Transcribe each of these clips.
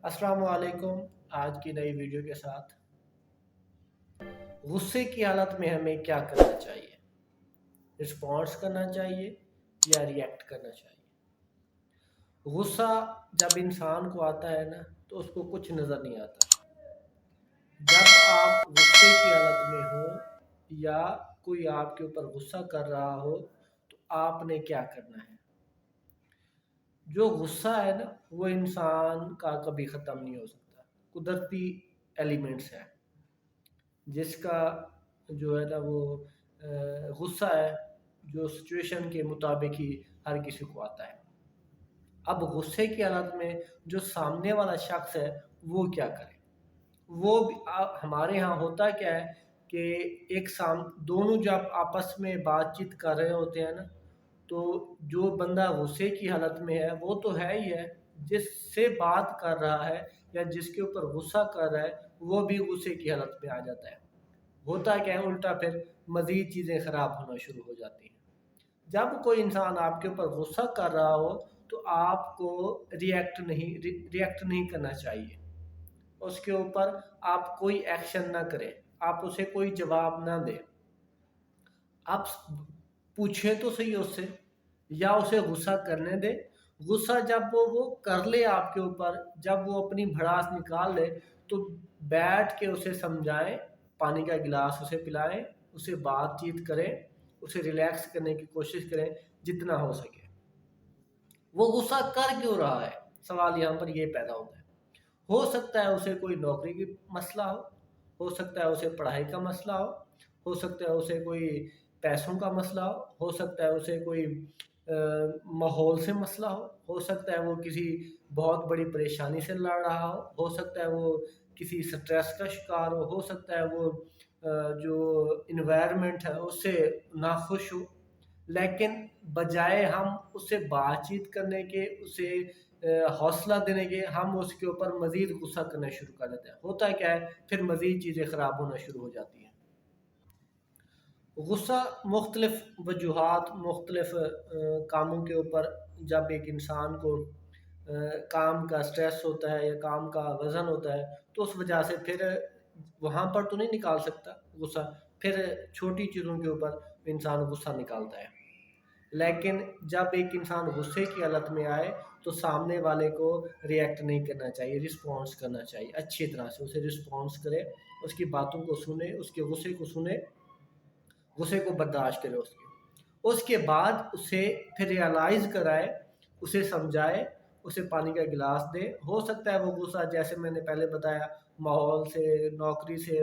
अस्सलाम वालेकुम। आज की नई वीडियो के साथ गुस्से की हालत में हमें क्या करना चाहिए, रिस्पॉन्स करना चाहिए या रिएक्ट करना चाहिए। गुस्सा जब इंसान को आता है ना तो उसको कुछ नज़र नहीं आता। जब आप गुस्से की हालत में हो या कोई आपके ऊपर गुस्सा कर रहा हो तो आपने क्या करना है। जो गुस्सा है ना वो इंसान का कभी ख़त्म नहीं हो सकता, कुदरती एलिमेंट्स है जिसका जो है ना वो गुस्सा है जो सिचुएशन के मुताबिक ही हर किसी को आता है। अब गुस्से की हालत में जो सामने वाला शख्स है वो क्या करे। वो भी हमारे यहाँ होता क्या है कि एक साम दोनों जब आपस में बातचीत कर रहे होते हैं ना तो जो बंदा गुस्से की हालत में है वो तो है ही है, जिससे बात कर रहा है या जिसके ऊपर गुस्सा कर रहा है वो भी गुस्से की हालत में आ जाता है। होता क्या है उल्टा, फिर मज़ीद चीज़ें ख़राब होना शुरू हो जाती हैं। जब कोई इंसान आपके ऊपर गुस्सा कर रहा हो तो आपको रिएक्ट नहीं करना चाहिए। उसके ऊपर आप कोई एक्शन ना करें, आप उसे कोई जवाब ना दें। आप पूछें तो सही उससे या उसे गुस्सा करने दें। गुस्सा जब वो कर ले आपके ऊपर, जब वो अपनी भड़ास निकाल ले तो बैठ के उसे समझाएं, पानी का गिलास उसे पिलाएं, उसे बातचीत करें, उसे रिलैक्स करने की कोशिश करें जितना हो सके। वो गुस्सा कर क्यों रहा है, सवाल यहाँ पर ये पैदा होता है। हो सकता है उसे कोई नौकरी की मसला हो सकता है उसे पढ़ाई का मसला हो सकता है उसे कोई पैसों का मसला हो सकता है उसे कोई माहौल से मसला हो सकता है वो किसी बहुत बड़ी परेशानी से लड़ रहा हो सकता है वो किसी स्ट्रेस का शिकार हो सकता है वो जो इन्वायरमेंट है उससे नाखुश हो। लेकिन बजाय हम उससे बातचीत करने के, उसे हौसला देने के, हम उसके ऊपर मज़ीद गुस्सा करना शुरू कर देते हैं। होता क्या है, फिर मज़ीद चीज़ें ख़राब होना शुरू हो जाती हैं। गुस्सा मुख्तलिफ़ वजूहात, मुख्तलिफ़ कामों के ऊपर जब एक इंसान को काम का स्ट्रेस होता है या काम का वज़न होता है तो उस वजह से फिर वहाँ पर तो नहीं निकाल सकता गुस्सा, फिर छोटी चीज़ों के ऊपर इंसान गुस्सा निकालता है। लेकिन जब एक इंसान गुस्से की हालत में आए तो सामने वाले को रिएक्ट नहीं करना चाहिए, रिस्पॉन्स करना चाहिए। अच्छी तरह से उसे रिस्पॉन्स करे, उसकी बातों को सुने, उसके गुस्से को सुने, गुस्से को बर्दाश्त करे उसके बाद उसे फिर रियलाइज़ कराए, उसे समझाए, उसे पानी का गिलास दे। हो सकता है वो गुस्सा, जैसे मैंने पहले बताया, माहौल से, नौकरी से,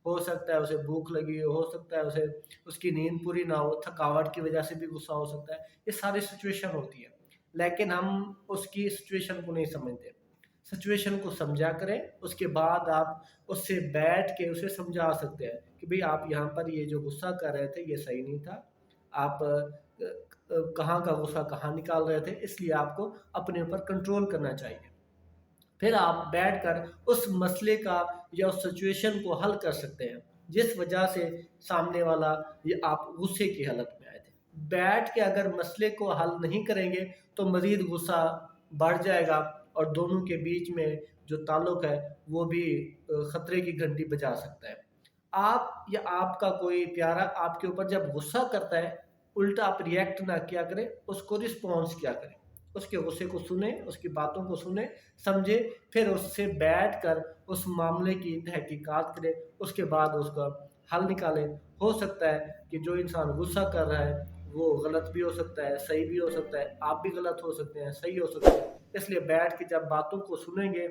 हो सकता है उसे भूख लगी हो सकता है उसे उसकी नींद पूरी ना हो, थकावट की वजह से भी गुस्सा हो सकता है। ये सारी सिचुएशन होती है, लेकिन हम उसकी सिचुएशन को नहीं समझते। सिचुएशन को समझा करें, उसके बाद आप उससे बैठ के उसे समझा सकते हैं कि भाई आप यहाँ पर ये जो गुस्सा कर रहे थे ये सही नहीं था। आप कहाँ का गुस्सा कहाँ निकाल रहे थे, इसलिए आपको अपने ऊपर कंट्रोल करना चाहिए। फिर आप बैठकर उस मसले का या उस सिचुएशन को हल कर सकते हैं जिस वजह से सामने वाला ये आप गुस्से की हालत में आए थे। बैठ के अगर मसले को हल नहीं करेंगे तो मज़ीद गुस्सा बढ़ जाएगा और दोनों के बीच में जो ताल्लुक है वो भी ख़तरे की घंटी बजा सकता है। आप या आपका कोई प्यारा आपके ऊपर जब गुस्सा करता है, उल्टा आप रिएक्ट ना किया करें, उसको रिस्पॉन्स किया करें। उसके गुस्से को सुने, उसकी बातों को सुने, समझे, फिर उससे बैठकर उस मामले की तहकीकात करें, उसके बाद उसका हल निकालें। हो सकता है कि जो इंसान गुस्सा कर रहा है वो गलत भी हो सकता है, सही भी हो सकता है, आप भी गलत हो सकते हैं, सही हो सकते हैं। इसलिए बैठ के जब बातों को सुनेंगे,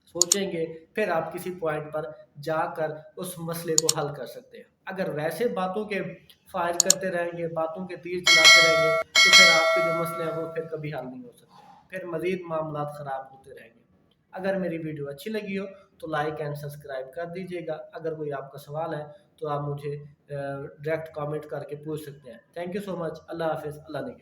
सोचेंगे, फिर आप किसी पॉइंट पर जाकर उस मसले को हल कर सकते हैं। अगर वैसे बातों के फायर करते रहेंगे, बातों के तीर चलाते रहेंगे तो फिर आपके जो मसले हैं वो फिर कभी हल नहीं हो सकते, फिर मज़ीद मामलात ख़राब होते रहेंगे। अगर मेरी वीडियो अच्छी लगी हो तो लाइक एंड सब्सक्राइब कर दीजिएगा। अगर कोई आपका सवाल है तो आप मुझे डायरेक्ट कमेंट करके पूछ सकते हैं। Thank you so much. अल्लाह हाफ़िज़। अल्लाह ने